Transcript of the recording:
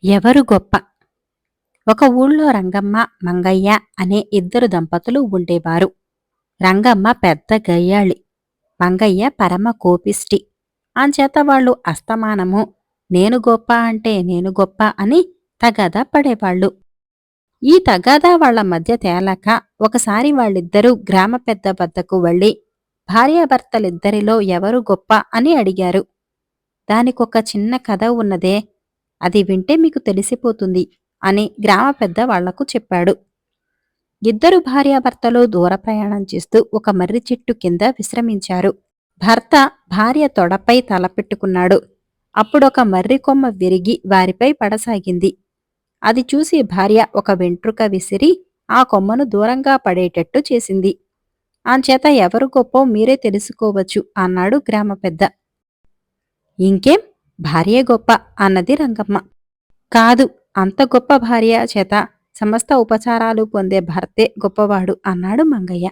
ఎవరు గొప్ప? ఒక ఊళ్ళో రంగమ్మ, మంగయ్య అనే ఇద్దరు దంపతులు ఉండేవారు. రంగమ్మ పెద్ద గయ్యాళి, మంగయ్య పరమ కోపిష్టి. అంచేత వాళ్ళు అస్తమానము నేను గొప్ప అంటే నేను గొప్ప అని తగాదా పడేవాళ్ళు. ఈ తగాదా వాళ్ల మధ్య తేలాక ఒకసారి వాళ్ళిద్దరూ గ్రామ పెద్ద వద్దకు వెళ్ళి భార్యాభర్తలిద్దరిలో ఎవరు గొప్ప అని అడిగారు. దానికొక చిన్న కథ ఉన్నదే, అది వింటే మీకు తెలిసిపోతుంది అని గ్రామ పెద్ద వాళ్లకు చెప్పాడు. ఇద్దరు భార్యాభర్తలు దూర ప్రయాణం చేస్తూ ఒక మర్రి చెట్టు కింద విశ్రమించారు. భర్త భార్య తొడపై తలపెట్టుకున్నాడు. అప్పుడొక మర్రి కొమ్మ విరిగి వారిపై పడసాగింది. అది చూసి భార్య ఒక వెంట్రుక విసిరి ఆ కొమ్మను దూరంగా పడేటట్టు చేసింది. అంచేత ఎవరు గొప్పో మీరే తెలుసుకోవచ్చు అన్నాడు గ్రామ పెద్ద. ఇంకేం, భార్యే గొప్ప అన్నది రంగమ్మ. కాదు, అంత గొప్ప భార్య చేత సమస్త ఉపచారాలు పొందే భర్తే గొప్పవాడు అన్నాడు మంగయ్య.